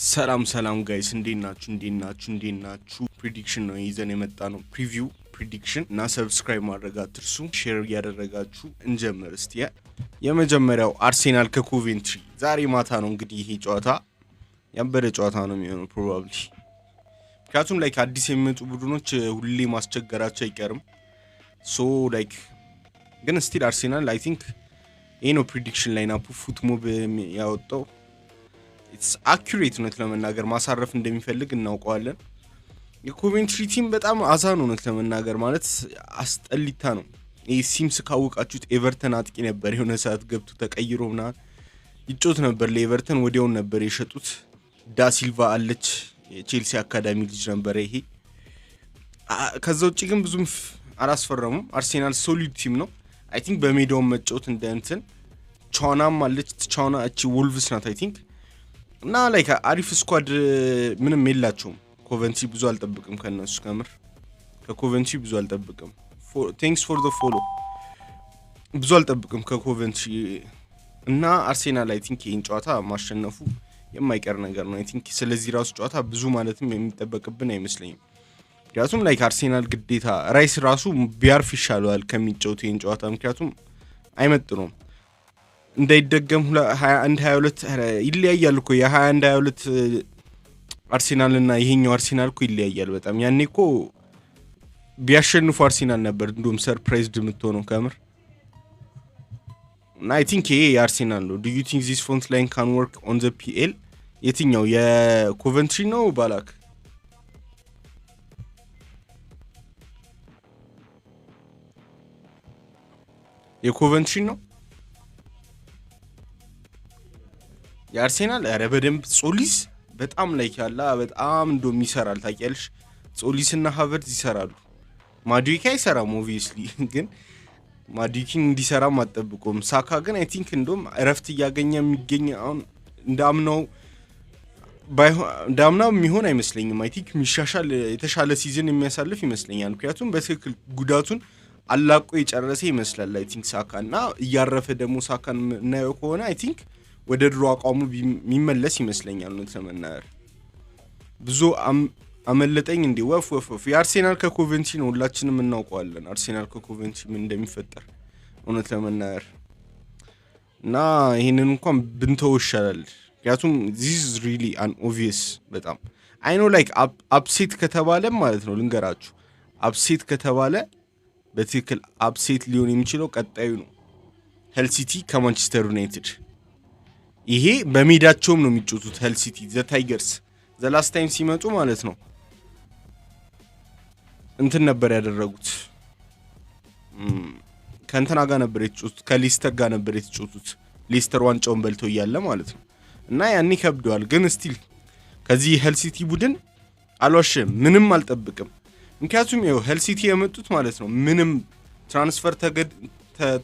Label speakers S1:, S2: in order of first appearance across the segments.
S1: ሰላም ጋይስ እንዴናችሁ ፕሪዲክሽን ነው ይዘን የመጣ ነው ፕሪቪው ፕሪዲክሽን እና ሰብስክራይብ ማድረግ አትርሱ ሼር ያደረጋችሁ እንጀምር እስቲ የመጀመሪያው አርሴናል ከኮቬንትሪ ዛሬ ማታ ነው እንግዲህ ይሄ ጨዋታ ያበደ ጨዋታ ነው የሚሆነው ፕሮባብሊ ምክንያቱም ላይክ አዲስ የሚመጡ ቡድኖች ሁሌ ማስቸገራቸው አይቀርም ሶ ላይክ ግን ስቲል አርሴናል አይ ቲንክ ይሄ ነው ፕሪዲክሽን ላይናፑ ፉትሞብ ያወጣው it's accurate ነው ለመናገር ማሳረፍ እንደሚፈልግ እናውቀዋለን የኮቬንትሪ ቲም በጣም አዛን ነው ለመናገር ማለት አስጠሊታ ነው ይሄ ሲምስ ካወቃችሁት ኤቨርተን አጥቂ ነበር የሆነ ሰዓት ገብቶ ተቀይሮና ይጮት ነበር ለኤቨርተን ወዲያው ነበር የሸጡት ዳ ሲልቫ አለች የቼልሲ አካዳሚ ልጅ ነበር ይሄ ከዛው ውጪ ግን ብዙም አላስፈረሙም አርሴናል ሶሊድ ቲም ነው አይ ቲንክ በሜዳው መጫወት እንደንትን ቻናም አለች ቻና እቺ ወልቭስ ናት አይ ቲንክ እና ላይክ አሪፍ ስኳድ ምንም የላቸውም ኮቨንትሪ ብዙ አልጠብቅም ከነሱ ከምር ከኮቨንትሪ ብዙ አልጠብቅም thanks for the follow ብዙ አልጠብቅም ከኮቨንትሪ እና አርሴናል አይ ቲንክ ይሄን ጨዋታ ማሸነፉ የማይቀር ነገር ነው አይ ቲንክ ስለዚህ ራሱ ጨዋታ ብዙ ማለትም የሚጠበቅብን አይመስለኝም ምክንያቱም ላይክ አርሴናል ግዴታ ራይስ ራሱ ቢያርፍ ይሻላል ከሚጫወቱ ይሄን ጨዋታ ምክንያቱም አይመጥኑም እንዳይደገም 21 22 ይለያያል እኮ የ21 22 አርሴናል እና ይሄኛው አርሴናል እኮ ይለያያል በጣም ያኔ እኮ ቢያሸንፉ አርሴናል ነበር እንደውም ሰርፕራይዝድ የምትሆነው ከምር እና አይ ቲንክ ይሄ አርሴናል ነው do you think this front line can work on the PL የትኛው የኮቨንትሪ ነው ባላክ የኮቨንትሪ ነው የአርሴናል አረ በደንብ ጾሊስ በጣም ላይክ ያላ በጣም እንደም ይሰራል ታቂያለሽ ጾሊስና ሃቨርት ይሰራሉ ማዱዊካ ይሰራም ኦብቪየስሊ ግን ማዱዊኪን እንዲሰራ ማጠብቆም ሳካ ግን አይ ቲንክ እንደም እረፍት ያገኘ የሚገኝ አሁን እንዳምናው የሚሆን አይመስለኝም አይ ቲንክ ሚሻሻል የተሻለ ሲዝን የሚያሳልፍ ይመስለኛል ምክንያቱም በትክክል ጉዳቱን አላቆ የጨረሰ ይመስላል አይ ቲንክ ሳካና ያረፈ ደሞ ሳካን ነው ከሆነ አይ ቲንክ ወደ ድሮ አቋሙ የሚመለስ ይመስለኛል ነው ተመናር ብዙ አመለጠኝ እንዴ ወፍ የአርሴናል ከኮቨንትሪ ነው ሁላችንም እናውቀዋለን አርሴናል ከኮቨንትሪ ምን እንደሚፈጠር እውነት ለመናገር እና ይሄንን እንኳን ብንተው ይሻላል ምክንያቱም this is really an obvious በጣም I know like upset ከተባለ ማለት ነው ልንገራችሁ upset ከተባለ በትክክል upset ሊሆን የሚችለው ቀጣዩ ነው ሄል ሲቲ ከማንቸስተር ዩናይትድ ይሄ በሜዳቸውም ነው የሚጫወቱት ሄል ሲቲ ዘ ታይገርስ ዘ ላስት ታይም ሲመጡ ማለት ነው እንትን ነበር ያደረጉት ከእንትና ጋር ነበር የተጫወቱት ከሊስተር ጋር ነበር የተጫወቱት ሊስተር ዋንጫውን በልተው ይያለ ማለት ነው እና ያኔ ከብደዋል ግን ስቲል ከዚህ ሄል ሲቲ ቡድን አልዋሽም ምንም አልጠብቅም ምክንያቱም ይሄው ሄል ሲቲ የመጡት ማለት ነው ምንም ትራንስፈር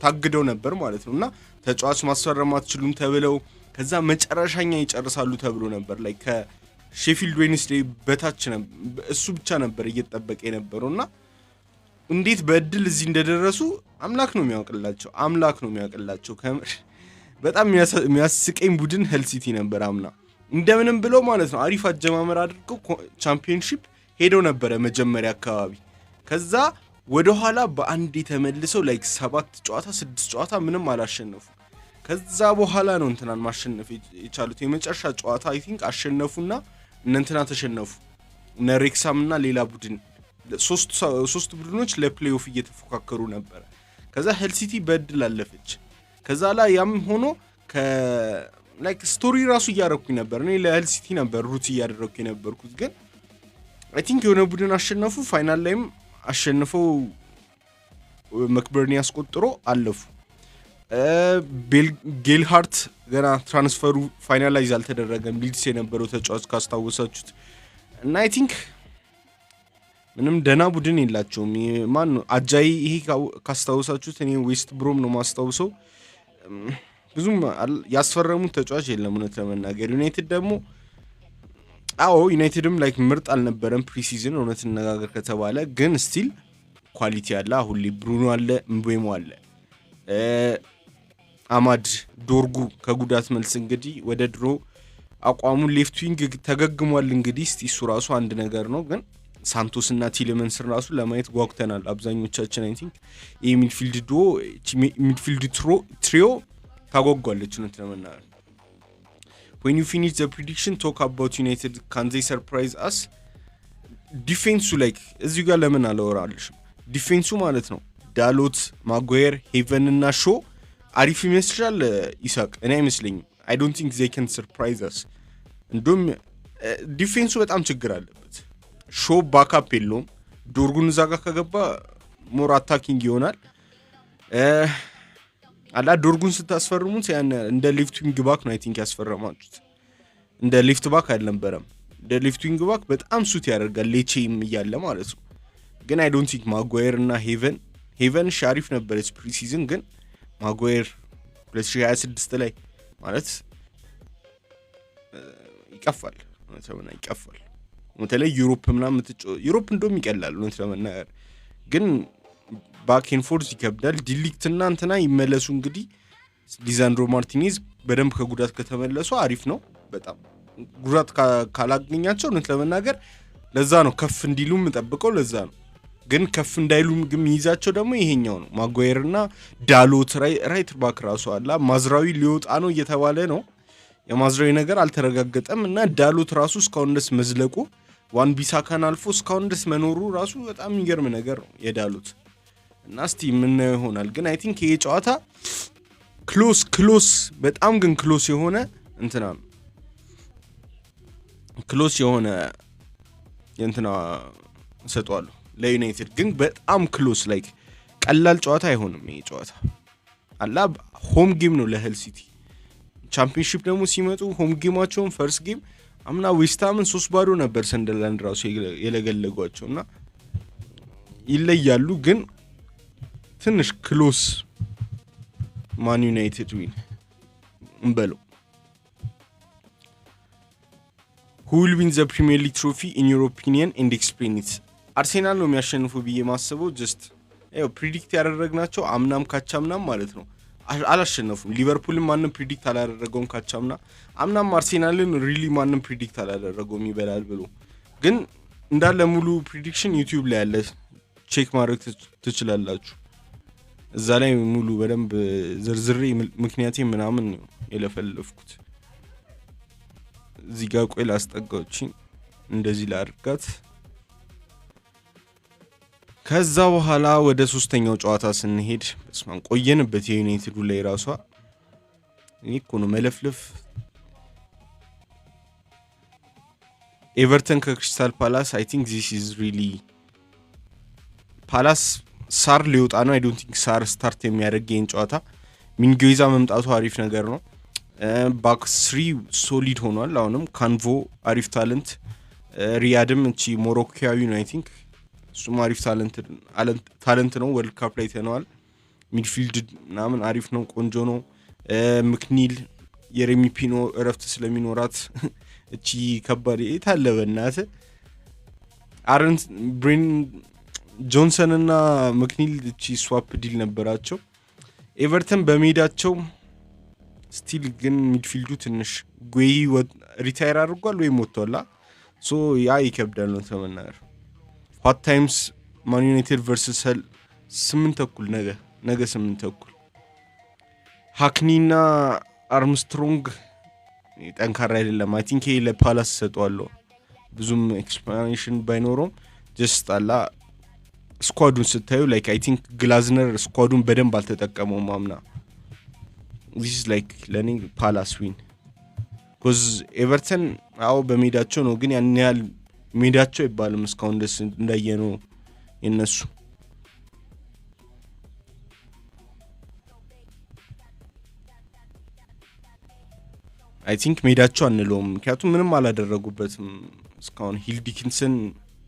S1: ታግደው ነበር ማለት ነውና ተጫዋች ማስፈረም አትችሉም ተብለው ከዛ መጨረሻኛ ይጨርሳሉ ተብሎ ነበር ላይክ ከሼፊልድ ዌድነስዴይ በታች ነበር እሱ ብቻ ነበር እየተጠበቀ የነበረውና እንዴት በእድል እዚህ እንደደረሱ አምላክ ነው የሚያውቅላቸው ከምር በጣም የሚያስቀኝ ቡድን ሄል ሲቲ ነበር አምና እንደምንም ብለው ማለት ነው አሪፍ አጀማመር አድርገው ቻምፒየንሺፕ ሄደው ነበር መጀመሪያ አካባቢ ከዛ ወደ ኋላ በአንድ ተመልሰው ላይክ 7 ጨዋታ 6 ጨዋታ ምንም አላሸነፉ ከዛ በኋላ ነው እንትናን ማሸነፍ የቻሉት የመጨረሻ ጨዋታ አይ ቲንክ አሸነፉና እንትና ተሸነፉ ነሬክሳምና ሌላ ቡድን ሶስት ቡድኖች ለፕሌይኦፍ እየተፎካከሩ ነበር ከዛ ሄል ሲቲ በድል አለፈች ከዛ ላይ ያም ሆኖ ላይክ ስቶሪ ራሱ ያረኩኝ ነበር እኔ ለሄል ሲቲ ነበር ሩት ያደረኩኝ ነበርኩት ግን አይ ቲንክ የሆነ ቡድን አሸነፉ ፋይናል ላይም አሸነፈው መክበርኒ ያስቆጥሮ አለፉ ጌልሃርት ገና ትራንስፈሩ ፋይናላይዝ አልተደረገም ሊድስ የነበረው ተጫዋች ካስታወሳችሁት እና አይ ቲንክ ምንም ደና ቡድን የላቸውም ማን ነው አጃይ ይሄ ካስታወሳችሁት እኔ ዌስት ብሮም ነው ማስታወሰው ብዙም ያስፈረሙት ተጫዋች የለም እውነት ለመናገር ዩናይትድ ደግሞ ዩናይትድም ላይክ ምርጥ አልነበረም ፕሪሲዝን እውነት እንነጋገር ከተባለ ግን ስቲል ኳሊቲ አለ አሁን ብሩኖ አለ ምቤሞ አለ አማድ ዶርጉ ከጉዳት መልስ እንግዲህ ወደ ድሮ አቋሙን ሌፍት ዊንግ ተገግሟል። እንግዲህ እስቲ እሱ ራሱ አንድ ነገር ነው። ግን ሳንቶስ እና ቲሌመንስ ራሱ ለማየት ጓጉተናል አብዛኞቻችን። አይ ቲንክ ይሄ ሚድፊልድ ትሪዮ ታጓጓለች ነው ተመናል። when you finish the prediction talk about United, can they surprise us? ዲፌንሱ ላይክ እዚህ ጋር ለምን አላወራልሽ? ዲፌንሱ ማለት ነው ዳሎት፣ ማጓየር፣ ሄቨን እና ሾ አሪፍ ይመስላል ይሳቅ? እኔ አይመስለኝም። I don't think they can surprise us. እንደውም ዲፌንሱ በጣም ችግር አለበት። ሾ ባካፕ የለውም። ዶርጉን እዛ ጋር ከገባ ሞር አታኪንግ ይሆናል። አላ ዶርጉን ስታስፈርሙት ያን እንደ ሌፍት ዊንግ ባክ ነው አይ ቲንክ ያስፈረማችሁት። እንደ ሌፍት ባክ አልነበረም። እንደ ሌፍት ዊንግ ባክ በጣም ሱት ያደርጋል ሌቼም እያለ ማለት ነው። ግን አይ ዶንት ቲንክ ማጓየር እና ሄቨን ሻሪፍ ነበረች ፕሪሲዝን። ግን ማጓየር 2026 ላይ ማለት ይቀፋል ይቀፋል። በተለይ ዩሮፕ ምናምን ዩሮፕ እንደውም ይቀላል ነው ለመናገር። ግን ባክ ኤንድ ፎርዝ ይከብዳል። ዲሊክት እና እንትና ይመለሱ እንግዲህ። ሊዛንድሮ ማርቲኔዝ በደንብ ከጉዳት ከተመለሱ አሪፍ ነው በጣም። ጉዳት ካላገኛቸው ነው ለመናገር ለዛ ነው ከፍ እንዲሉም ተጠብቀው ለዛ ነው። ግን ከፍ እንዳይሉም ግን ይዛቸው ደግሞ ይሄኛው ነው ማጓየርና ዳሎት ራይት ባክ ራሱ አላ ማዝራዊ ሊወጣ ነው እየተባለ ነው። የማዝራዊ ነገር አልተረጋገጠም እና ዳሎት ራሱ እስካሁን ድረስ መዝለቁ ዋን ቢሳካን አልፎ እስካሁን ድረስ መኖሩ ራሱ በጣም የሚገርም ነገር ነው የዳሎት። እና እስቲ ምን ይሆናል። ግን አይ ቲንክ ይሄ ጨዋታ ክሎስ በጣም ግን ክሎስ የሆነ እንትና ነው ክሎስ የሆነ እንትና ሰጧሉ ለዩናይትድ። ግን በጣም ክሎስ ላይክ ቀላል ጨዋታ አይሆንም ይሄ ጨዋታ አላ ሆም ጌም ነው ለሄል ሲቲ። ቻምፒዮንሺፕ ደግሞ ሲመጡ ሆም ጌማቸውን ፈርስት ጌም አምና ዌስትሃምን 3-0 ነበር ሰንደርላንድ ራሱ የለገለጓቸውና ይለያሉ። ግን ትንሽ ክሎስ ማን ዩናይትድ ዊን እንበለው። who will win the Premier League trophy in your opinion and explain it? አርሴናል ነው የሚያሸንፉ ብዬ ማስበው። ጀስት ፕሪዲክት ያደረግናቸው አምናም ካቻምናም ማለት ነው አላሸነፉም። ሊቨርፑልም ማንም ፕሪዲክት አላደረገውም ካቻምና። አምናም አርሴናልን ሪሊ ማንም ፕሪዲክት አላደረገውም ይበላል ብሎ። ግን እንዳለ ሙሉ ፕሪዲክሽን ዩቲዩብ ላይ ያለ ቼክ ማድረግ ትችላላችሁ። እዛ ላይ ሙሉ በደንብ ዝርዝሬ ምክንያቴ ምናምን የለፈለፍኩት። እዚህ ጋር ቆይ ላስጠጋውኝ እንደዚህ ላድርጋት። ከዛ በኋላ ወደ ሶስተኛው ጨዋታ ስንሄድ በስማን ቆየንበት። የዩናይትዱ ላይ ራሷ እኮ ነው መለፍለፍ። ኤቨርተን ከክሪስታል ፓላስ አይ ቲንክ ዚስ ኢዝ ሪሊ ፓላስ ሳር ሊወጣ ነው። አይ ዶንት ቲንክ ሳር ስታርት የሚያደርግ ይሄን ጨዋታ። ሚንጌዛ መምጣቱ አሪፍ ነገር ነው። ባክ 3 ሶሊድ ሆኗል። አሁንም ካንቮ አሪፍ ታለንት፣ ሪያድም እቺ ሞሮኮያዊ ነው አይ ቲንክ እሱም አሪፍ ታለንት ነው። ወርልድ ካፕ ላይ ተነዋል። ሚድፊልድ ምናምን አሪፍ ነው፣ ቆንጆ ነው። ምክኒል የሬሚ ፒኖ እረፍት ስለሚኖራት እቺ ከባድ የታለበናት አረንት ብሬን ጆንሰን እና ምክኒል እቺ ስዋፕ ዲል ነበራቸው። ኤቨርተን በሜዳቸው ስቲል ግን ሚድፊልዱ ትንሽ ጎይ ሪታየር አድርጓል ወይም ወጥቷል። ሶ ያ ይከብዳል ነው ተመናገር። ሆት ታይምስ ማን ዩናይትድ ቨርሰስ 8:30 ነገ 8:30 ሃክኒና አርምስትሮንግ ጠንካራ አይደለም። አይ ቲንክ ይሄ ለፓላስ ሰጧለው። ብዙም ኤክስፕላኔሽን ባይኖረውም ጀስት አላ ስኳዱን ስታዩ ላይክ አይ ቲንክ ግላዝነር ስኳዱን በደንብ አልተጠቀመውም ማምና። this is like learning ፓላስ ዊን cuz ኤቨርተን አው በሜዳቸው ነው ግን ያን ያህል ሜዳቸው ይባልም እስካሁን ደስ እንዳየነው የነሱ አይ ቲንክ ሜዳቸው አንለውም ምክንያቱም ምንም አላደረጉበትም እስካሁን። ሂል ዲኪንሰን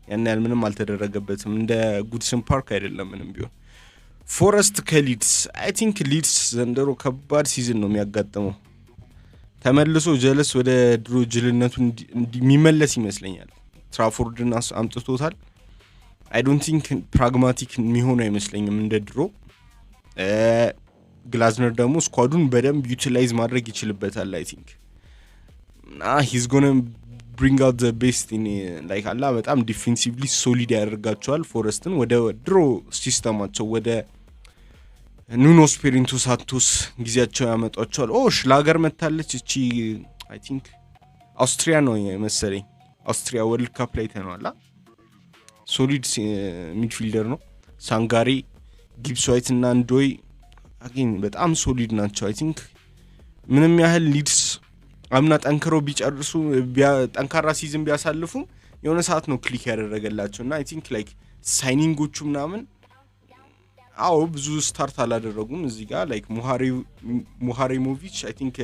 S1: ያን ያህል ምንም አልተደረገበትም። እንደ ጉድሰን ፓርክ አይደለም ምንም ቢሆን። ፎረስት ከሊድስ አይ ቲንክ ሊድስ ዘንድሮ ከባድ ሲዝን ነው የሚያጋጥመው። ተመልሶ ጀለስ ወደ ድሮ ጅልነቱ እንደሚመለስ ይመስለኛል። ትራፎርድን አምጥቶታል። አይ ዶንት ቲንክ ፕራግማቲክ የሚሆን አይመስለኝም እንደ ድሮ። ግላዝነር ደግሞ ስኳዱን በደንብ ዩቲላይዝ ማድረግ ይችልበታል። አይ ቲንክ he's gonna bring out the best in like አላ በጣም ዲፌንሲቭሊ ሶሊድ ያደርጋቸዋል ፎረስትን ወደ ድሮ ሲስተማቸው ወደ ኑኖ ስፒሪንቶ ሳንቶስ ጊዜያቸው ያመጣቸዋል። ሽላገር መታለች እቺ አይ ቲንክ አውስትሪያ ነው መሰለኝ አውስትሪያ ወርልድ ካፕ ላይ ተነዋላ ሶሊድ ሚድፊልደር ነው። ሳንጋሪ ጊብስ ዋይት እና አንዶይ አገኝ በጣም ሶሊድ ናቸው። አይ ቲንክ ምንም ያህል ሊድስ አምና ጠንክረው ቢጨርሱ ጠንካራ ሲዝን ቢያሳልፉ የሆነ ሰዓት ነው ክሊክ ያደረገላቸው እና አይ ቲንክ ላይክ ሳይኒንጎቹ ምናምን ብዙ ስታርት አላደረጉም እዚህ ጋር ላይክ ሙሃሬሞቪች አይ ቲንክ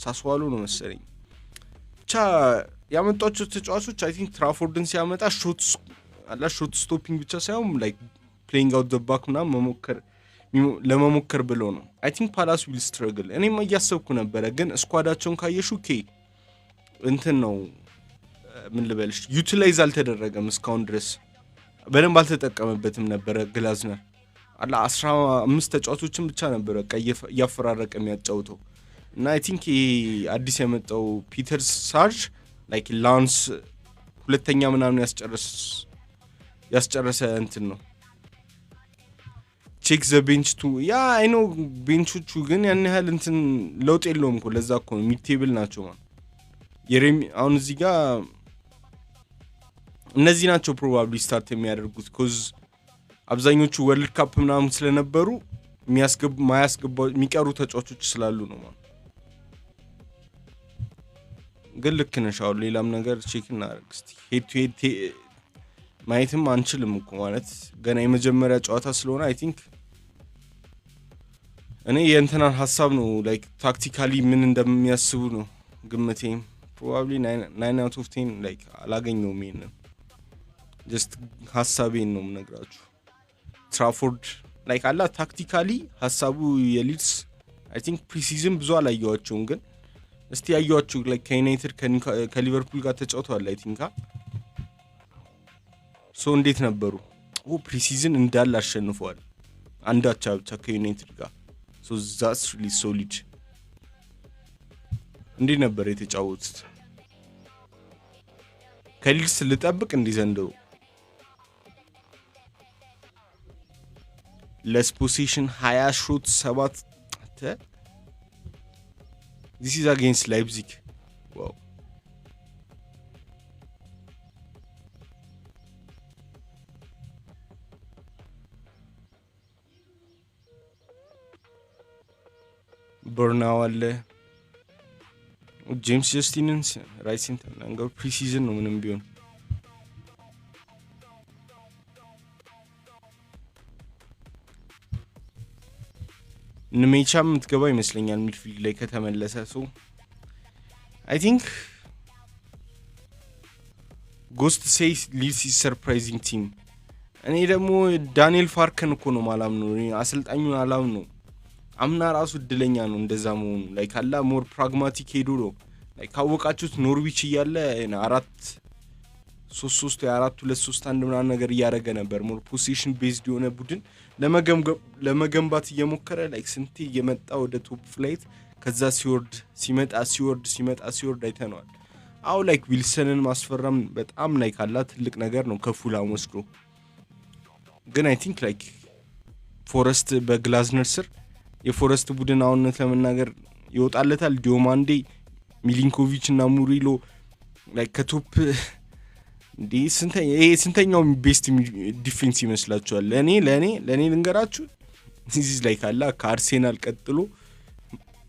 S1: ሳስዋሎ ነው መሰለኝ ብቻ ያመጣቸው ተጫዋቾች አይ ቲንክ ትራፎርድን ሲያመጣ ሾት ስቶፒንግ ብቻ ሳይሆን ላይክ ፕሌይንግ አውት ዘ ባክ ምናምን ለመሞከር ብለው ነው። አይ ቲንክ ፓላስ ዊል ስትረግል እኔም እያሰብኩ ነበረ ግን ስኳዳቸውን ካየሹ እንትን ነው ምን ልበልሽ ዩቲላይዝ አልተደረገም እስካሁን ድረስ በደንብ አልተጠቀመበትም ነበረ ግላዝነር 15 ተጫዋቾችን ብቻ ነበረ ያፈራረቀ የሚያጫውተው እና አይ ቲንክ አዲስ የመጣው ፒተር ሳርጅ ላይክ ላንስ ሁለተኛ ምናምን ያስጨረሰ እንትን ነው ቼክ ዘ ቤንች ቱ አይ ኖ ቤንቾቹ ግን ያን ያህል እንትን ለውጥ የለውም እኮ ለዛ እኮ ሚድ ቴብል ናቸው ማለት የሬሚ አሁን እዚህ ጋር እነዚህ ናቸው ፕሮባብሊ ስታርት የሚያደርጉት ኮዝ አብዛኞቹ ወርልድ ካፕ ምናምን ስለነበሩ ማያስገባው የሚቀሩ ተጫዋቾች ስላሉ ነው ማለት ግን ልክ ነሽ። አሁን ሌላም ነገር ቼክ እናደርግ እስቲ ሄድ ቱ ሄድ ማየትም አንችልም እኮ ማለት ገና የመጀመሪያ ጨዋታ ስለሆነ አይ ቲንክ እኔ የእንትናን ሐሳብ ነው ላይክ ታክቲካሊ ምን እንደሚያስቡ ነው ግምቴም ፕሮባብሊ 9 out of 10 ላይክ አላገኘውም ይሄንን ጀስት ሐሳቤን ነው የምነግራችሁ። ትራፎርድ ላይክ አላ ታክቲካሊ ሐሳቡ የሊድስ አይ ቲንክ ፕሪሲዝን ብዙ አላየዋቸውም ግን እስቲ ያዩዋችሁ ላይክ ከዩናይትድ ከሊቨርፑል ጋር ተጫውተዋል አይ ቲንክ ሶ እንዴት ነበሩ ፕሪሲዝን እንዳለ አሸንፈዋል አንዳቻ ብቻ ከዩናይትድ ጋር ሶ ዛትስ ሪሊ ሶሊድ እንዴ ነበር የተጫወቱት ከሊድስ ልጠብቅ እንዲዘንደው ለስ ፖዚሽን 20 ሾት 7 this is against Leipzig wow በርናው አለ ጄምስ ጀስቲንስ ራይት ሴንተር አንገር ፕሪሲዝን ነው ምንም ቢሆን ንሜቻም ምትገባ ይመስለኛል ሚድፊልድ ላይ ከተመለሰ ሶ አይ ቲንክ ጎስት ሴይ ሊድስ ኢዝ ሰርፕራይዚንግ ቲም እኔ ደግሞ ዳንኤል ፋርከን እኮ ነው ማላም ነው አሰልጣኙን አላም ነው አምና ራሱ እድለኛ ነው እንደዛ መሆኑ ላይክ አላ ሞር ፕራግማቲክ ሄዶ ነው ላይክ ካወቃችሁት ኖርዊች እያለ 4-3-3 4-2-3-1 ምናምን ነገር እያደረገ ነበር ሞር ፖዚሽን ቤዝድ የሆነ ቡድን ለመገንባት እየሞከረ ላይክ ስንቴ እየመጣ ወደ ቶፕ ፍላይት ከዛ ሲወርድ አይተነዋል። አው ላይክ ዊልሰንን ማስፈራም በጣም ላይክ አላ ትልቅ ነገር ነው ከፉላም ወስዶ ግን አይ ቲንክ ላይክ ፎረስት በግላዝነር ስር የፎረስት ቡድን አሁንነት ለመናገር ይወጣለታል ዲዮማንዴ ሚሊንኮቪች እና ሙሪሎ ላይክ ከቶፕ እንዴ ስንተኛው ቤስት ዲፌንስ ይመስላችኋል? ለኔ ልንገራችሁ this is like አላ ከአርሴናል ቀጥሎ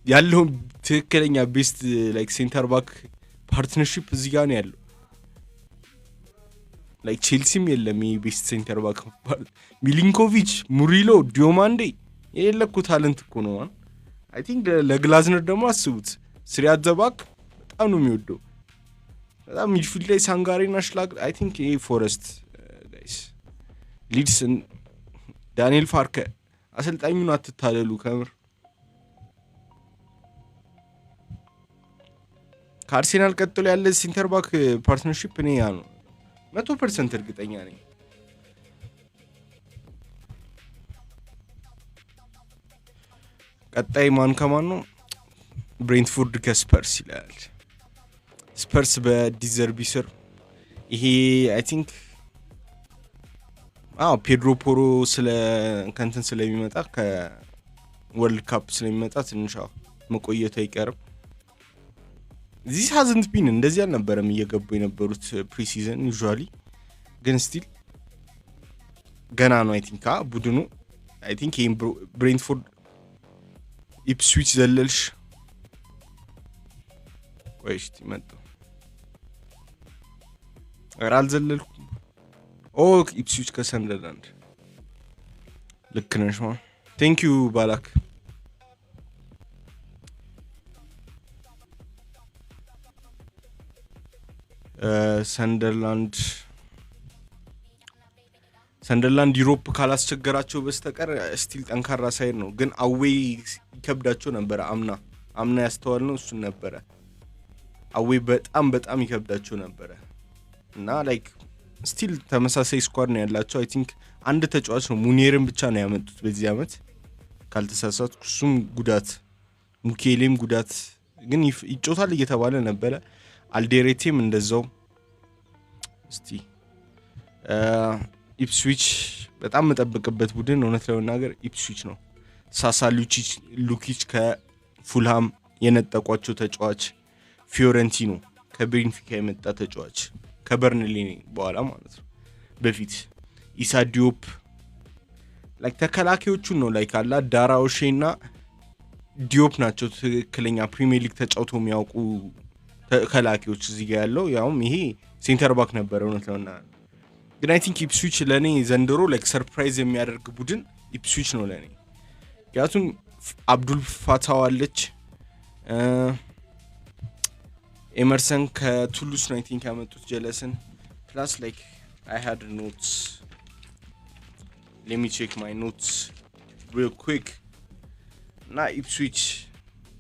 S1: ያለው ትክክለኛ ቤስት ላይክ ሴንተር ባክ ፓርትነርሺፕ እዚህ ጋር ነው ያለው ላይክ ቼልሲም የለም ቤስት ሴንተር ባክ ሚሊንኮቪች ሙሪሎ ዲዮማንዴ የለኩ ታለንት እኮ ነው አይ ቲንክ ለግላዝነር ደግሞ አስቡት ስሪያት ዘባክ በጣም ነው የሚወደው በጣም ሚድፊልድ ላይ ሳንጋሪና ሽላግ አይ ቲንክ ይሄ ፎረስት ጋይስ ሊድስ ዳንኤል ፋርከ አሰልጣኙን አትታለሉ ከምር ከአርሴናል ቀጥሎ ያለ ሴንተር ባክ ፓርትነርሺፕ እኔ ያ ነው 100% እርግጠኛ ነኝ። ቀጣይ ማን ከማን ነው? ብሬንትፎርድ ከስፐርስ ይላል። ስፐርስ በዲዘርቢ ስር ይሄ አይ ቲንክ ፔድሮ ፖሮ ከንትን ስለሚመጣ ከወርልድ ካፕ ስለሚመጣ ትንሽ መቆየቱ አይቀርም። ዚስ hasn't been እንደዚህ አልነበረም እየገቡ የነበሩት ፕሪሲዝን ዩዥዋሊ ግን ስቲል ገና ነው። አይ ቲንክ ቡድኑ አይ ቲንክ ይሄን ብሬንትፎርድ ኢፕስዊች ዘለልሽ ወይስ ይመጣ አልዘለልኩም። ኢፕስዊች ከሰንደርላንድ ልክ ነሽ ማ ቴንክ ዩ ባላክ። ሰንደርላንድ ዩሮፕ ካላስቸገራቸው በስተቀር ስቲል ጠንካራ ሳይድ ነው። ግን አዌይ ይከብዳቸው ነበር። አምና ያስተዋልነው እሱን ነበረ። አዌይ በጣም ይከብዳቸው ነበረ እና ላይክ ስቲል ተመሳሳይ ስኳድ ነው ያላቸው። አይ ቲንክ አንድ ተጫዋች ነው ሙኒየርን ብቻ ነው ያመጡት በዚህ አመት ካልተሳሳትኩ። እሱም ጉዳት ሙኬሌም ጉዳት ግን ይጮታል እየተባለ ነበረ። አልዴሬቴም እንደዛው። እስቲ ኢፕስዊች በጣም መጠበቅበት ቡድን እውነት ለመናገር ኢፕስዊች ነው። ሳሳ ሉኪች ከፉልሃም የነጠቋቸው ተጫዋች፣ ፊዮረንቲኖ ከቤንፊካ የመጣ ተጫዋች ከበርንሊ በኋላ ማለት ነው። በፊት ኢሳ ዲዮፕ ላይክ ተከላካዮቹን ነው ላይክ አላ ዳራኦሼና ዲዮፕ ናቸው ትክክለኛ ፕሪሚየር ሊግ ተጫውተው የሚያውቁ ተከላካዮች እዚህ ጋር ያለው። ያውም ይሄ ሴንተር ባክ ነበር እውነት ለውና። ግን አይ ቲንክ ኢፕስዊች ለኔ ዘንድሮ ላይክ ሰርፕራይዝ የሚያደርግ ቡድን ኢፕስዊች ነው ለኔ። ያቱም አብዱል ፋታው አለች፣ ኤመርሰን ከቱሉስ ነው አይ ቲንክ ያመጡት ጀለስን ፕላስ ላይክ አይ ሃድ ኖትስ ሌት ሚ ቼክ ማይ ኖትስ ሪል ኩዊክ እና ኢፕስዊች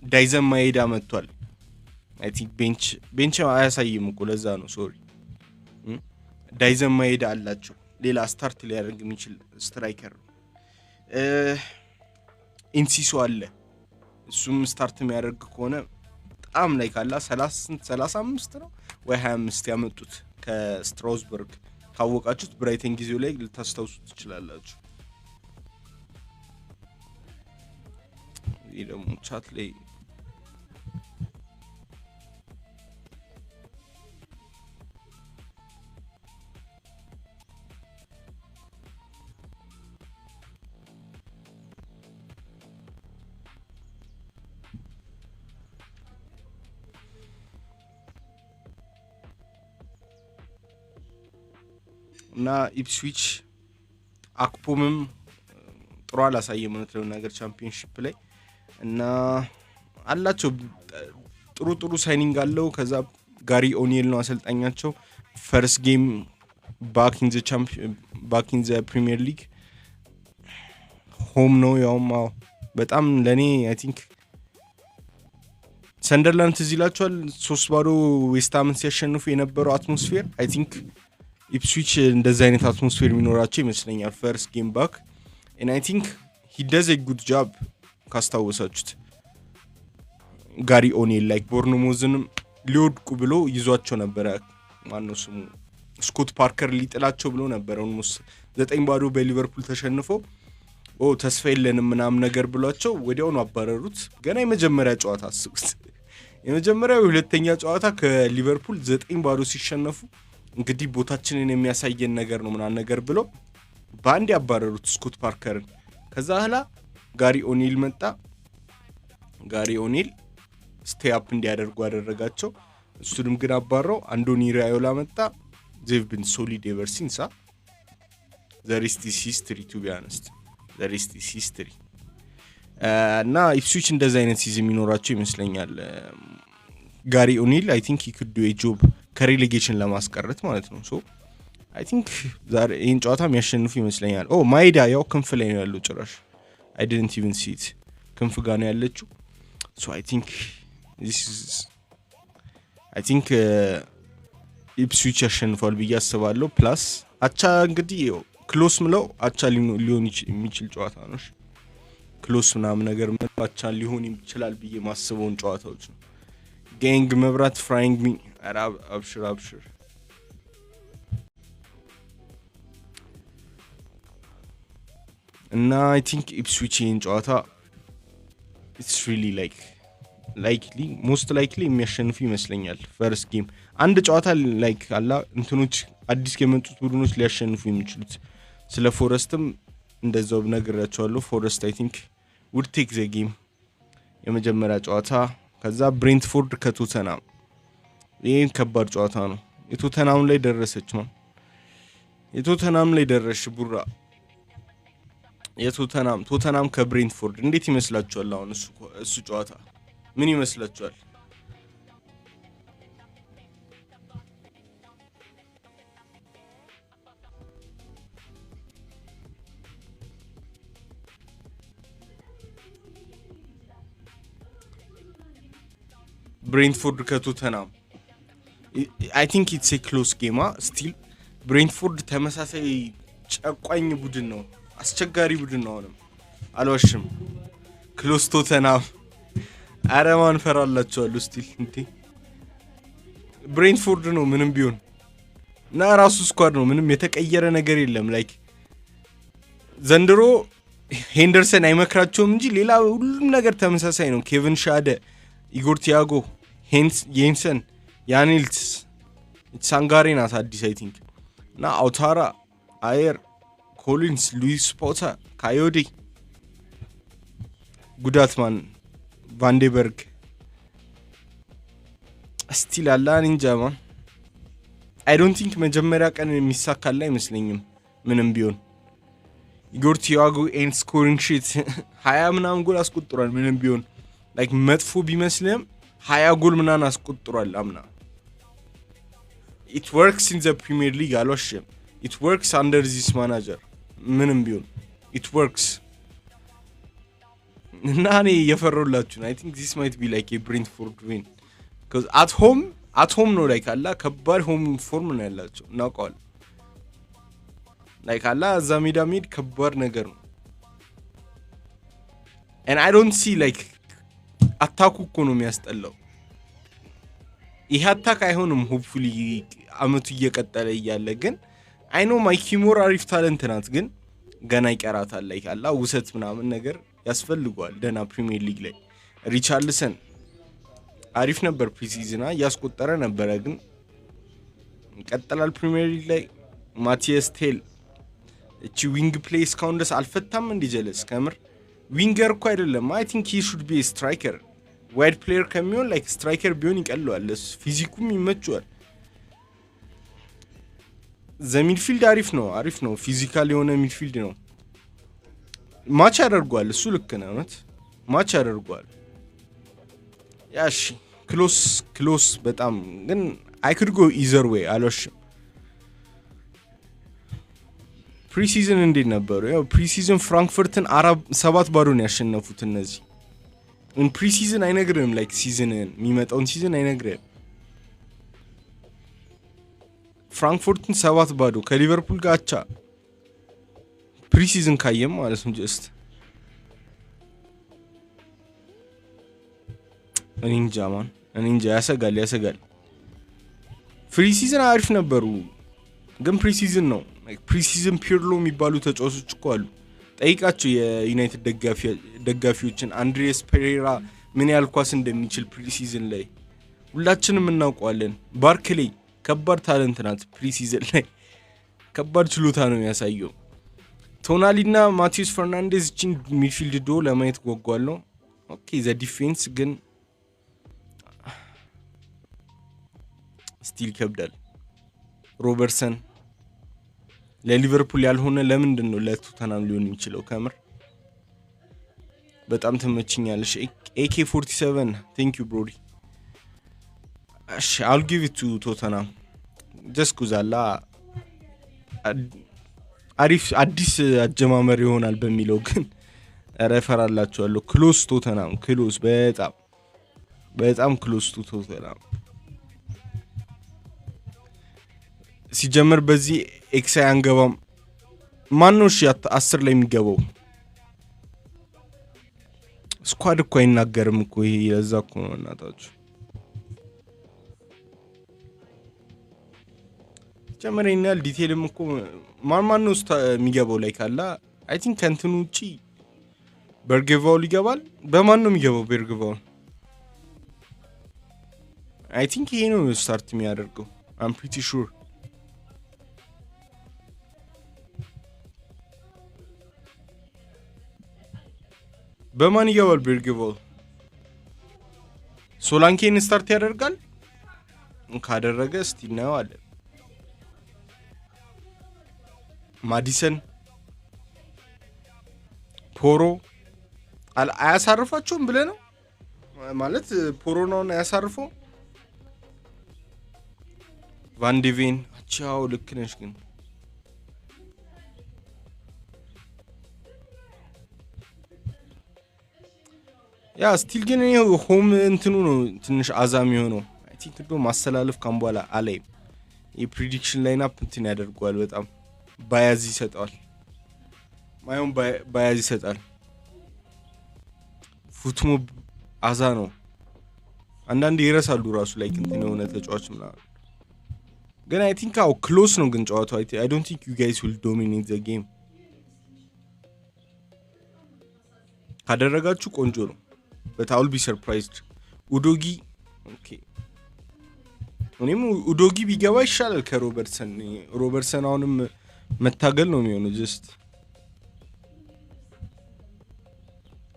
S1: ዳይዘን ማይዳ መጥቷል። አይ ቲንክ ቤንች አያሳይም እኮ ለዛ ነው ሶሪ። ዳይዘን ማይዳ አላቸው ሌላ ስታርት ሊያደርግ የሚችል ስትራይከር ነው። ኢንሲሶ አለ እሱም ስታርት የሚያደርግ ከሆነ በጣም ላይ ካላ 35 ነው ወይ 25 ያመጡት ከስትራስበርግ ካወቃችሁት ብራይተን ጊዜው ላይ ልታስታውሱት ትችላላችሁ። ይሄ ደግሞ ቻት ላይ እና ኢፕስዊች አክፖምም ጥሩ አላሳየም ነው ነገር ቻምፒዮንሺፕ ላይ እና አላቸው ጥሩ ሳይኒንግ አለው። ከዛ ጋሪ ኦኒል ነው አሰልጣኛቸው። ፈርስት ጌም ባክ ኢን ዘ ፕሪሚየር ሊግ ሆም ነው ያውም በጣም ለኔ አይ ቲንክ ሰንደርላንድ ትዝ ይላችኋል 3-0 ዌስትሃምን ሲያሸንፉ የነበረው አትሞስፌር አይ ቲንክ ኢፕስዊች እንደዛ አይነት አትሞስፌር የሚኖራቸው ይመስለኛል። ፈርስት ጌም ባክ and I think he does a good job ካስታወሳችሁት ጋሪ ኦኒል ላይክ ቦርኖሞዝንም ሊወድቁ ብሎ ይዟቸው ነበረ። ማነው ስሙ ስኮት ፓርከር ሊጥላቸው ብሎ ነበር። ኦልሞስት 9-0 በሊቨርፑል ተሸንፎ ተስፋ የለንም ምናምን ነገር ብሏቸው ወዲያውኑ አባረሩት። ገና የመጀመሪያ ጨዋታ አስቡት። የመጀመሪያው ሁለተኛ ጨዋታ ከሊቨርፑል 9-0 ሲሸነፉ እንግዲህ ቦታችንን የሚያሳየን ነገር ነው ምናምን ነገር ብሎ ባንድ ያባረሩት ስኮት ፓርከርን። ከዛ ኋላ ጋሪ ኦኒል መጣ። ጋሪ ኦኒል ስቴይ አፕ እንዲያደርጉ አደረጋቸው። እሱንም ግን አባረው አንዶኒ ራዮላ መጣ። they've been solid ever since the rest is history to be honest the rest is history እና ኢፕስዊች እንደዛ አይነት ሲዝም ይኖራቸው ይመስለኛል። ጋሪ ኦኒል I think he could do a job ከሬሌጌሽን ለማስቀረት ማለት ነው። ሶ I think ዛሬ ይሄን ጨዋታ የሚያሸንፉ ይመስለኛል። ማይዳ ያው ክንፍ ላይ ነው ያለው ጭራሽ I didn't even see it ክንፍ ጋር ነው ያለችው። so I think ኢፕስዊች ያሸንፋል ብዬ አስባለሁ። ፕላስ አቻ እንግዲህ ክሎስ ምለው አቻ ሊሆን የሚችል ጨዋታ ነው። ክሎስ ምናምን ነገር አቻ ሊሆን ይችላል ብዬ ማስበውን ጨዋታዎች ነው። ጋንግ መብራት ፍራይንግ ሚ ኧረ አብሽር እና አይ ቲንክ ኢፕስዊች ይህን ጨዋታ ኢትስ ሪሊ ላይክሊ ሞስት ላይክሊ የሚያሸንፉ ይመስለኛል። ፈርስት ጌም አንድ ጨዋታ ላይክ አላ እንትኖች አዲስ የመጡት ቡድኖች ሊያሸንፉ የሚችሉት። ስለ ፎረስትም እንደዛው ነግራቸዋለሁ። ፎረስት አይ ቲንክ ውድ ቴክ ዘ ጌም የመጀመሪያ ጨዋታ። ከዛ ብሬንትፎርድ ከቶተናም ይሄን ከባድ ጨዋታ ነው። የቶተናም ላይ ደረሰች ነው። የቶተናም ላይ ደረሽ ቡራ። ቶተናም ከብሬንትፎርድ እንዴት ይመስላችኋል? አሁን እሱ ጨዋታ ምን ይመስላችኋል? ብሬንትፎርድ ከቶተናም አይ ቲንክ ኢትስ ኤ ክሎስ ጌማ ስቲል። ብሬንትፎርድ ተመሳሳይ ጨቋኝ ቡድን ነው፣ አስቸጋሪ ቡድን ነው። አሁንም አልዋሽም። ክሎስ ቶተናም አረማን ፈራላችኋል ስቲል። እንዴ ብሬንትፎርድ ነው ምንም ቢሆን እና ራሱ ስኳድ ነው፣ ምንም የተቀየረ ነገር የለም። ላይክ ዘንድሮ ሄንደርሰን አይመክራቸውም እንጂ ሌላ ሁሉም ነገር ተመሳሳይ ነው። ኬቪን ሻደ፣ ኢጎር ቲያጎ፣ ጄንሰን፣ ያኒልስ፣ ሳንጋሬ ናት አዲስ አይ ቲንክ እና አውታራ፣ አየር፣ ኮሊንስ፣ ሉዊስ ፖታ፣ ካዮዴ፣ ጉዳትማን፣ ቫንዴበርግ ስቲል አላን እንጃማን። አይ ዶንት ቲንክ መጀመሪያ ቀን የሚሳካላ አይመስለኝም ምንም ቢሆን። ኢጎር ቲያጎ ኤንድ ስኮሪንግ ሺት 20 ምናምን ጎል አስቆጥሯል። ምንም ቢሆን ላይክ መጥፎ ቢመስልም 20 ጎል ምናምን አስቆጥሯል አምና። it works in the Premier League አልዋሽም። it works under this manager ምንም ቢሆን it works። እና እኔ የፈረውላችሁ I think this might be like a Brentford win because at home ነው like አላ ከባድ ሆም ፎርም ነው ያላቸው እናውቀዋለን። like አላ እዛ ሜዳ ሜድ ከባድ ነገር ነው and I don't see like አታኩ እኮ ነው የሚያስጠላው። ይሄ አታክ አይሆንም ሆፕፉሊ አመቱ እየቀጠለ እያለ ግን አይ ኖ ማይኪ ሞር አሪፍ ታለንት ናት ግን ገና ይቀራታል። like አላ ውሰት ምናምን ነገር ያስፈልጓል ደና ፕሪሚየር ሊግ ላይ። ሪቻርልሰን አሪፍ ነበር ፕሪሲዝና ያስቆጠረ ነበር ግን ይቀጥላል ፕሪሚየር ሊግ ላይ። ማቲያስ ቴል እቺ ዊንግ ፕሌስ ካውንደስ አልፈታም እንዲጀለስ ከምር ዊንገር እኮ አይደለም። አይ ቲንክ ሂ ሹድ ቢ ስትራይከር ዋይድ ፕሌየር ከሚሆን ላይክ ስትራይከር ቢሆን ይቀለዋል። ፊዚኩም ይመቸዋል። ዘ ሚድፊልድ አሪፍ ነው ፊዚካል የሆነ ሚድፊልድ ነው። ማች ያደርጓል እሱ ልክ ነው ማለት ማች ያደርጓል። ያሺ ክሎስ በጣም ግን አይ ኩድ ጎ ኢዘር ዌይ አልዋሽም። ፕሪሲዝን እንዴት ነበሩ? ያው ፕሪሲዝን ፍራንክፈርትን 7-0 ነው ያሸነፉት እነዚህ። ፕሪሲዝን አይነግርም ላይክ ሲዝንን የሚመጣውን ሲዝን አይነግርም። ፍራንክፈርትን 7-0 ከሊቨርፑል ጋር አቻ ፕሪሲዝን ካየም ማለት ነው ጀስት እንጃ ያሰጋል። ፕሪሲዝን አሪፍ ነበሩ ግን ፕሪሲዝን ነው ፕሪሲዝን ፒርሎ የሚባሉ ተጫዋቾች እኮ አሉ። ጠይቃቸው የዩናይትድ ደጋፊዎችን አንድሬስ ፔሬራ ምን ያህል ኳስ እንደሚችል ፕሪሲዝን ላይ ሁላችንም እናውቀዋለን። ባርክሌ ከባድ ታለንት ናት ፕሪሲዝን ላይ ከባድ ችሎታ ነው የሚያሳየው። ቶናሊና ማቲዩስ ፈርናንዴዝ እቺን ሚድፊልድ ዶ ለማየት ጓጓለሁ። ኦኬ ዘ ዲፌንስ ግን ስቲል ከብዳል። ሮበርትሰን ለሊቨርፑል ያልሆነ ለምንድን ነው ለቶተናም ሊሆን የሚችለው? ከምር በጣም ተመችኛለሽ። AK47 thank you brody። I'll give it to ቶተናም just ኩዛላ አዲስ አጀማመር ይሆናል በሚለው ግን ረፈራላችኋለሁ። ክሎስ ቶተናም ክሎስ በጣም ክሎስ ቶተናም ሲጀመር በዚህ ኤክሳይ አንገባም። ማን ነው 10 ላይ የሚገባው? ስኳድ እኮ አይናገርም እኮ ይሄ ለዛ እኮ ነው እናታችሁ። ጀመረኛል ዲቴልም እኮ ማን ነው የሚገባው ላይ ካላ አይ ቲንክ ከእንትኑ ውጪ በርግቫል ይገባል። በማን ነው የሚገባው በርግቫል? አይ ቲንክ ይሄ ነው ስታርት የሚያደርገው I'm pretty sure በማን ይገባል በርግቫል? ሶላንኬን ስታርት ያደርጋል ካደረገ እስቲ ነው አለ ማዲሰን ፖሮ አያሳርፋቸውም ብለህ ነው ማለት ፖሮ ነው ያሳርፈው ቫንዲቬን አቻው ልክ ነሽ ግን ያ ስቲል ግን ሆም እንትኑ ነው ትንሽ አዛም የሆነው አይ ቲንክ ዶ ማስተላለፍ ካምቧላ አላይ የፕሪዲክሽን ላይንአፕ እንትን ያደርጋል በጣም ባያዝ ይሰጣል ማየውን ባያዝ ይሰጣል ፉትሞ አዛ ነው አንዳንዴ ይረሳሉ ራሱ ላይ እንትን የሆነ ተጫዋች ምናምን ግን አይ ቲንክ አው ክሎስ ነው ግን ጨዋታው አይ ዶንት ቲንክ ዩ ጋይስ ዊል ዶሚኔት ዘ ጌም ካደረጋችሁ ቆንጆ ነው but I will be surprised ኡዶጊ ኦኬ እኔም ኡዶጊ ቢገባ ይሻላል ከሮበርትሰን አሁንም መታገል ነው የሚሆነው ጀስት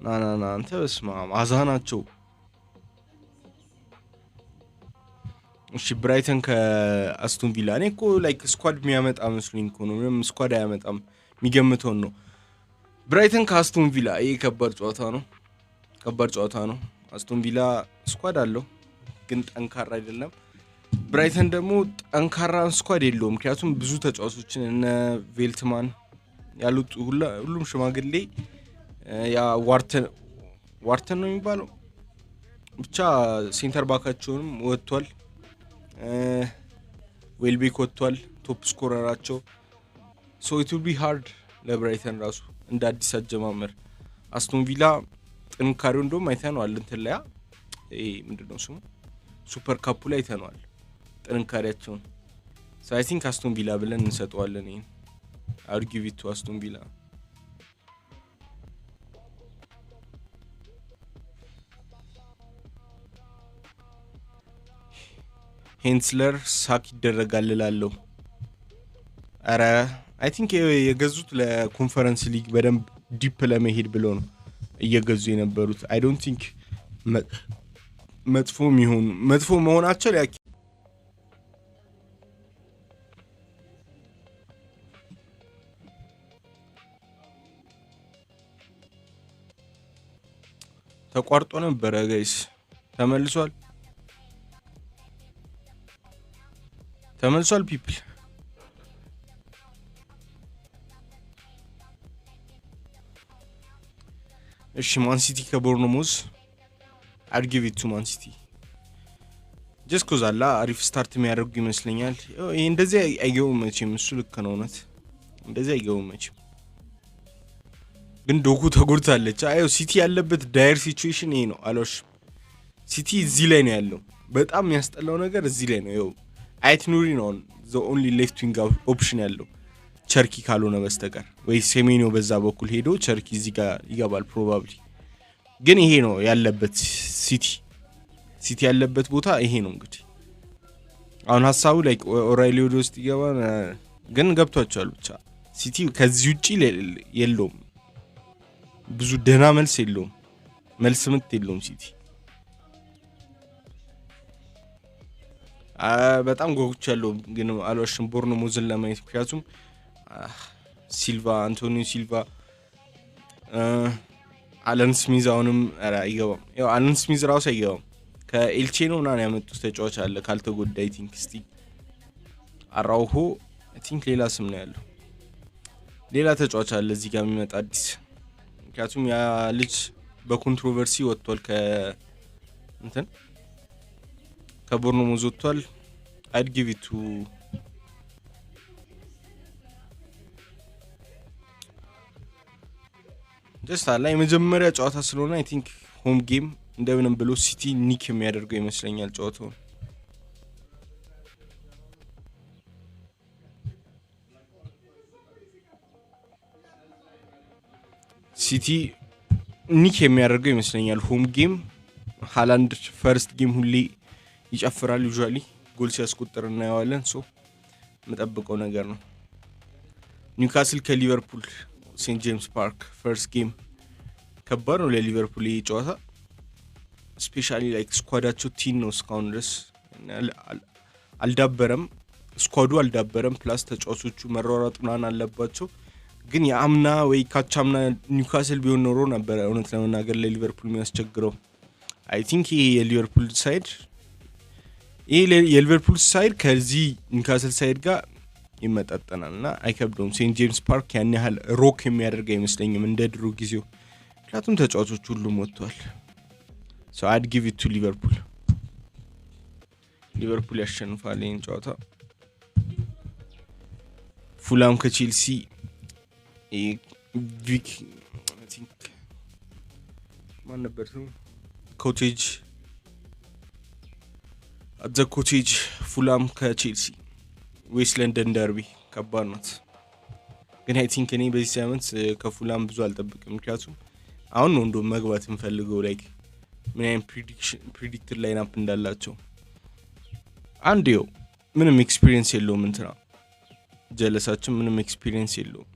S1: ና አንተ በስማ አዛናቸው እሺ ብራይተን ከአስቶን ቪላ እኔ እኮ ላይክ ስኳድ የሚያመጣ መስሎኝ እኮ ነው ምንም ስኳድ አያመጣም የሚገምተው ነው ብራይተን ከአስቶን ቪላ ይሄ ከባድ ጨዋታ ነው አስቶን ቪላ ስኳድ አለው ግን ጠንካራ አይደለም ብራይተን ደግሞ ጠንካራ ስኳድ የለውም ምክንያቱም ብዙ ተጫዋቾችን እነ ቬልትማን ያሉት ሁሉም ሽማግሌ ያ ዋርተን ነው የሚባለው ብቻ ሴንተር ባካቸውንም ወጥቷል ዌልቤክ ወጥቷል ቶፕ ስኮረራቸው so it will be hard ለብራይተን ራሱ እንደ አዲስ አጀማመር አስቶን ቪላ ጥንካሬው እንደውም አይተነዋል እንትን ላይ ምንድነው ስሙ ሱፐር ካፑ ላይ አይተነዋል ጥንካሬያቸውን so I think አስቶን ቪላ ብለን እንሰጠዋለን ይሄን I would give it to አስቶን ቪላ ሄንስለር ሳክ ይደረጋል እላለሁ አረ I think የገዙት ለኮንፈረንስ ሊግ በደንብ ዲፕ ለመሄድ ብለው ነው እየገዙ የነበሩት I don't think መጥፎ መሆናቸው ላይ ተቋርጦ ነበር ጋይስ ተመልሷል ፒፕል እሺ ማን ሲቲ ከቦርኖሞዝ I'd give it to ማን ሲቲ just cuz አላ አሪፍ ስታርት የሚያደርጉ ይመስለኛል ይሄ እንደዚህ አይገውም መቼም እሱ ልክ ነው እውነት እንደዚህ አይገውም መቼም ግን ዶኩ ተጎድታለች አዩ ሲቲ ያለበት ዳየር ሲቹዌሽን ይሄ ነው አሎሽ ሲቲ እዚህ ላይ ነው ያለው በጣም የሚያስጠላው ነገር እዚህ ላይ ነው ይኸው አይት ኑሪ ነው the only left wing option ያለው ቸርኪ ካልሆነ በስተቀር ወይ ሴሜኒዮ በዛ በኩል ሄዶ ቸርኪ እዚህ ጋር ይገባል ፕሮባብሊ ግን ይሄ ነው ያለበት ሲቲ ያለበት ቦታ ይሄ ነው እንግዲህ አሁን ሐሳቡ ላይ ኦራይሊዮ ውስጥ ይገባ ግን ገብቷቸዋል ብቻ ሲቲ ከዚህ ውጪ የለውም ብዙ ደህና መልስ የለውም መልስ ምት የለውም ሲቲ በጣም ጎግቻለሁ ግን አልዋሽም ቦርኖሞዝን ለማየት ምክንያቱም ሲልቫ አንቶኒዮ ሲልቫ አለን ስሚዝ አሁንም አይገባም ያው አለን ስሚዝ ራሱ አይገባም ከኤልቼ ነው እና ያመጡት ተጫዋች አለ ካልተጎዳ አይ ቲንክ እስቲ አራውሆ አይ ቲንክ ሌላ ስም ነው ያለው ሌላ ተጫዋች አለ እዚህ ጋር የሚመጣ አዲስ ምክንያቱም ያ ልጅ በኮንትሮቨርሲ ወጥቷል ከቦርኖሞዝ ወጥቷል I'd give it to just አላ የመጀመሪያ ጨዋታ ስለሆነ I think ሆም ጌም እንደምንም ብሎ ሲቲ ኒክ የሚያደርገው ይመስለኛል ጨዋታው ሲቲ ኒክ የሚያደርገው ይመስለኛል ሆም ጌም ሃላንድ ፈርስት ጌም ሁሌ ይጨፍራል ዩዥዋሊ ጎል ሲያስቆጥር እናየዋለን ሶ መጠብቀው ነገር ነው ኒውካስል ከሊቨርፑል ሴንት ጄምስ ፓርክ ፈርስት ጌም ከባድ ነው ለሊቨርፑል ጨዋታ ስፔሻሊ ላይክ ስኳዳቸው ቲን ነው እስካሁን ድረስ አልዳበረም ስኳዱ አልዳበረም ፕላስ ተጫዋቾቹ መሯሯጥ ምናምን አለባቸው ግን የአምና ወይ ካቻምና ኒውካስል ቢሆን ኖሮ ነበር እውነት ለመናገር ለሊቨርፑል የሚያስቸግረው አይ ቲንክ የሊቨርፑል ሳይድ ከዚህ ኒውካስል ሳይድ ጋር ይመጣጠናልና አይከብደውም ሴንት ጄምስ ፓርክ ያን ያህል ሮክ የሚያደርግ አይመስለኝም እንደ ድሮ ጊዜው ምክንያቱም ተጫዋቾቹ ሁሉም ወጥተዋል so I'd give it to ሊቨርፑል ያሸንፋል ይህን ጨዋታ ፉላም ከቼልሲ ቪክ I think ማን ነበር ኮቴጅ አዘ ኮቴጅ ፉላም ከቼልሲ ዌስት ለንደን ደርቢ ከባድ ነው ግን I think እኔ በዚህ ሳምንት ከፉላም ብዙ አልጠብቅም ምክንያቱም አሁን ነው እንደው መግባት እንፈልገው ላይክ ምን አይነት ፕሪዲክትድ ላይንአፕ እንዳላቸው አንዴው ምንም ኤክስፒሪየንስ የለውም እንትና ጀለሳችን ምንም ኤክስፒሪየንስ የለውም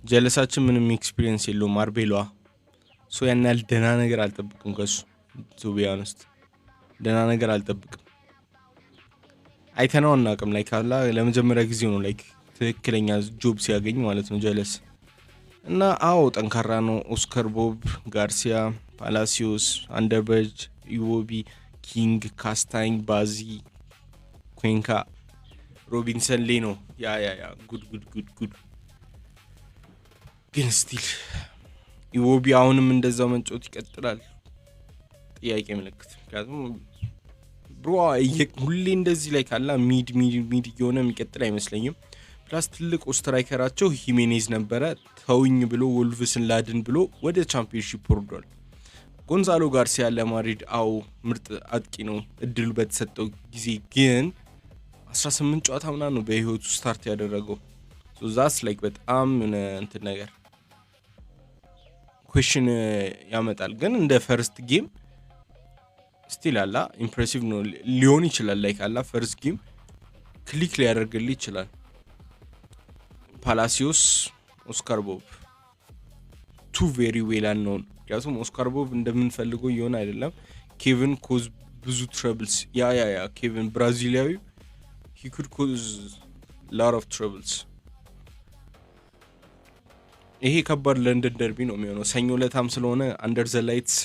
S1: ጀለሳችን ምንም ኤክስፒሪየንስ የለውም ማርቤሏ ሶ ያን ያህል ደህና ነገር አልጠብቅም ከሱ to be honest ደህና ነገር አልጠብቅም አይተነው አናውቅም ላይክ አላ ለመጀመሪያ ጊዜው ነው ላይክ ትክክለኛ ጆብ ሲያገኝ ማለት ነው ጀለስ እና አዎ ጠንካራ ነው ኦስካር ቦብ ጋርሲያ ፓላሲዮስ አንደርበርጅ ኢዎቢ ኪንግ ካስታይን ባዚ ኩንካ ሮቢንሰን ሌኖ ያ ጉድ ግን ስቲል ኢዎቢ አሁንም እንደዛው መንጮት ይቀጥላል ጥያቄ ምልክት ምክንያቱም ብሮ ሁሌ እንደዚህ ላይ ካላ ሚድ የሆነ የሚቀጥል አይመስለኝም ፕላስ ትልቅ ስትራይከራቸው ሂሜኔዝ ነበረ ተውኝ ብሎ ወልቭስን ላድን ብሎ ወደ ቻምፒዮንሺፕ ወርዷል ጎንዛሎ ጋርሲያ ለማድሪድ አው ምርጥ አጥቂ ነው እድሉ በተሰጠው ጊዜ ግን 18 ጨዋታ ምናምን ነው በህይወቱ ስታርት ያደረገው ሶ ዛስ ላይክ በጣም እንትን ነገር ኩዌስችን ያመጣል ግን እንደ ፈርስት ጌም ስቲል አላ ኢምፕሬሲቭ ነው ሊሆን ይችላል ላይክ አላ ፈርስት ጌም ክሊክ ሊያደርግልኝ ይችላል ፓላሲዮስ ኦስካር ቦብ ቱ ቬሪ ዌል አኖን ያሱም ኦስካር ቦብ እንደምንፈልገው ይሆን አይደለም ኬቪን ኮዝ ብዙ ትራብልስ ያ ኬቪን ብራዚሊያዊ he could cause lot of troubles ይሄ ከባድ ለንደን ደርቢ ነው የሚሆነው ሰኞ ለታም ስለሆነ አንደር ዘ ላይትስ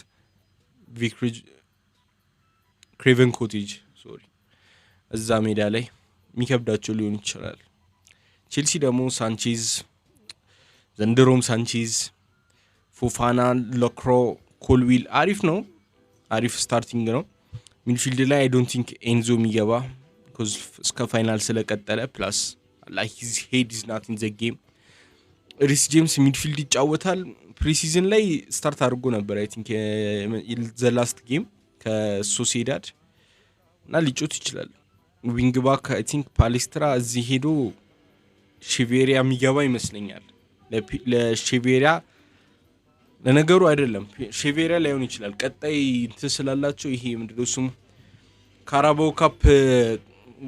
S1: ቪክሪጅ ክሬቨን ኮቴጅ እዛ ሜዳ ላይ የሚከብዳቸው ሊሆን ይችላል ቼልሲ ደግሞ ሳንቼዝ ዘንድሮም ሳንቼዝ ፎፋና ሎክሮ ኮልዊል አሪፍ ነው አሪፍ ስታርቲንግ ነው ሚድፊልድ ላይ I don't think ኤንዞ የሚገባ because እስከ ፋይናል ስለቀጠለ ፕላስ like his head is not in the game ሪስ ጄምስ ሚድፊልድ ይጫወታል ፕሪሲዝን ላይ ስታርት አድርጎ ነበር I think the last game ከሶሲዳድ እና ሊጮት ይችላል ዊንግ ባክ I think ፓሌስትራ እዚህ ሄዶ ሺቬሪያ የሚገባ ይመስለኛል ለሺቬሪያ ለነገሩ አይደለም ሺቬሪያ ላይሆን ይችላል ቀጣይ ተስላላቸው ይሄ ምንድነው ስሙ ካራባው ካፕ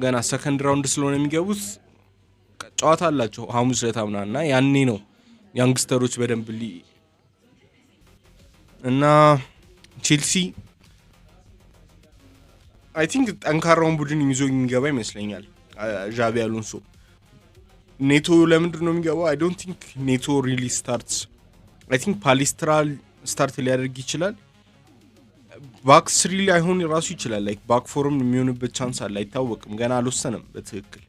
S1: ገና ሰከንድ ራውንድ ስለሆነ የሚገቡት ጨዋታ አላቸው ሐሙስ ለታምናና ያኔ ነው ያንግስተሮች በደንብ እና ቼልሲ I think ጠንካራውን ቡድን ይዞ የሚገባ ይመስለኛል ዣቢ አሎንሶ ኔቶ ለምንድን ነው የሚገባው I don't think ኔቶ really starts I think ፓሌስትራል ስታርት ሊያደርግ ይችላል ባክ 3 ላይ ሆኖ ራሱ ይችላል ላይክ ባክ 4ም የሚሆንበት ቻንስ አለ አይታወቅም ገና አልወሰነም በትክክል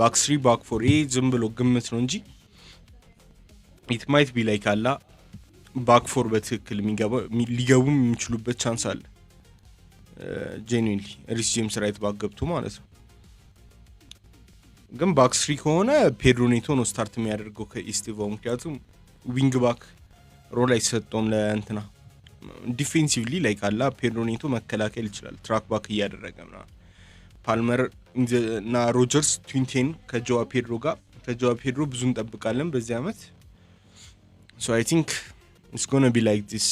S1: ባክ 3 ባክ 4 ዝም ብሎ ግምት ነው እንጂ it might be like አላ ባክ 4 በትክክል ሊገቡ የሚችሉበት ቻንስ አለ genuinely ሪስ ጄምስ ራይት ባክ ገብቶ ማለት ነው ግን ባክ 3 ከሆነ ፔድሮ ኔቶ ነው ስታርት የሚያደርገው ከኢስቲቫው ምክንያቱም ዊንግ ባክ ሮል አይሰጠውም ለእንትና ዲፌንሲቭሊ ላይክ አላ ፔድሮ ኔቶ መከላከል ይችላል ትራክ ባክ እያደረገና ፓልመር እና ሮጀርስ ትዊንቴን ከጆዋ ፔድሮ ብዙ እንጠብቃለን በዚህ አመት so I think it's going to be like this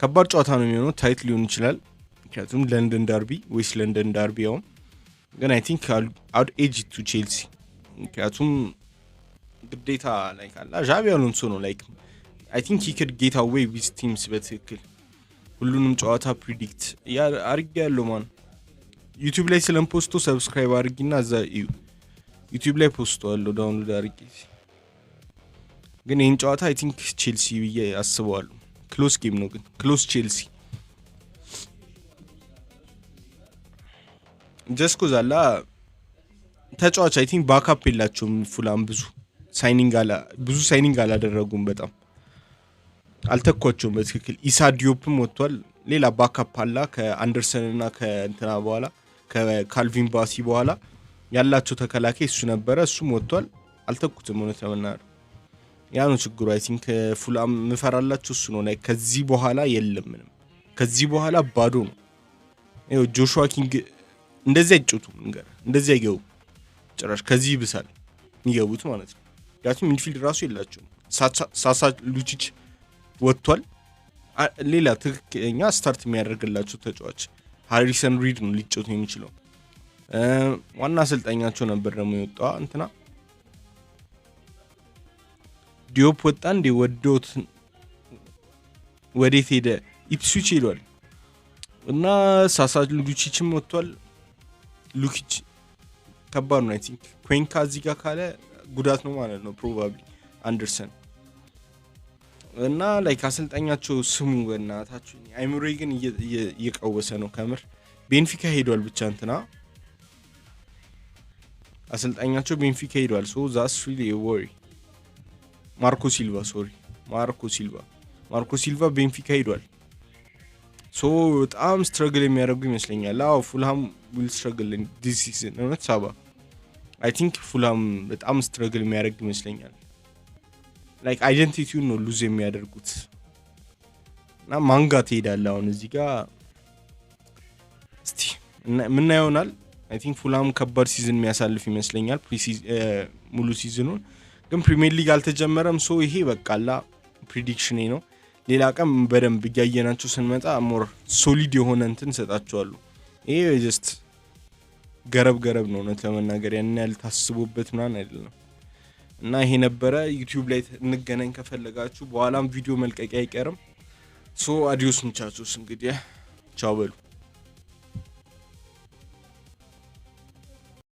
S1: ከባድ ጨዋታ ነው የሚሆነው ታይት ሊሆን ይችላል ምክንያቱም ለንደን ዳርቢ ወይስ ለንደን ዳርቢ ያው ግን I think out edge to Chelsea ምክንያቱም ግዴታ ላይክ አላ ዣቪ አሎንሶ ነው ላይክ I think he could get away with teams በትክክል ሁሉንም ጨዋታ ፕሪዲክት አርጋለሁ ማን ዩቲዩብ ላይ ስለምፖስቶ ሰብስክራይብ አድርጊና እዛ ዩቲዩብ ላይ ፖስቶ አለው ዳውንሎድ አድርጊ ግን ይሄን ጨዋታ I think ቼልሲ ብዬ አስባለሁ ክሎስ ጌም ነው ግን ክሎስ ቼልሲ ጀስኮ ዛላ ተጫዋች I think ባክአፕ የላቸውም ፉላም ብዙ ሳይኒንግ አላደረጉም በጣም አልተኳቸውም በትክክል ኢሳ ዲዮፕም ወጥቷል ሌላ ባክአፕ አላ ከአንደርሰን እና ከእንትና በኋላ ከካልቪን ባሲ በኋላ ያላቸው ተከላካይ እሱ ነበረ እሱም ወጥቷል አልተኩትም ሆነ ተመናር ያ ነው ችግሩ I think ፉላም መፈራላችሁ እሱ ነው ላይ ከዚህ በኋላ የለም ምንም ከዚህ በኋላ ባዶ ነው ይኸው ጆሹዋ ኪንግ እንደዚህ አይጨቱም እንደዚህ አይገቡ ጭራሽ ከዚህ ይብሳል ይገቡት ማለት ነው ያቱም ኢንፊልድ ራሱ የላቸው ሳሳ ሉቺች ወጥቷል ሌላ ትክክለኛ ስታርት የሚያደርግላቸው ተጫዋች ሃሪሰን ሪድ ነው ሊጫወት የሚችለው ዋና አሰልጣኛቸው ነበር ደግሞ የወጣው እንትና ዲዮፕ ወጣ እንደ ወዶት ወዴት ሄደ ኢፕስዊች ሄዷል እና ሳሳ ሉቺችም ወጥቷል ሉኪች ከባድ ነው I think ኩዌንካ እዚህ ጋር ካለ ጉዳት ነው ማለት ነው ፕሮባብሊ አንደርሰን እና ላይክ አሰልጣኛቸው ስሙ በእናታችሁ አይምሮ ግን እየቀወሰ ነው ከምር ቤንፊካ ሄዷል ብቻ እንትና አሰልጣኛቸው ቤንፊካ ሄዷል so that's really a worry ማርኮ ሲልቫ ቤንፊካ ሄዷል so በጣም ስትራግል የሚያደርጉ ይመስለኛል አው ፉልሃም will struggle in this season ነው ተሳባ I think ፉልሃም በጣም ስትራግል የሚያደርግ ይመስለኛል ላይክ አይደንቲቲውን ነው ሉዝ የሚያደርጉት እና ማንጋ ትሄዳለ አሁን እዚህ ጋር እስቲ ምን ይሆናል I think ፉልሃም ከባድ ሲዝን የሚያሳልፍ ይመስለኛል ሙሉ ሲዝኑን ግን ፕሪሚየር ሊግ አልተጀመረም so ይሄ በቃላ ፕሪዲክሽኔ ነው ሌላ ቀን በደንብ ያያየናቸው ስንመጣ ሞር ሶሊድ የሆነ እንትን ሰጣቸዋለሁ ይሄ just ገረብ ነው ለመናገር ያን ያህል ታስቦበት ምናምን አይደለም እና ይሄ ነበረ ዩቲዩብ ላይ እንገናኝ ከፈለጋችሁ በኋላም ቪዲዮ መልቀቂያ አይቀርም so adios muchachos እንግዲህ ቻው በሉ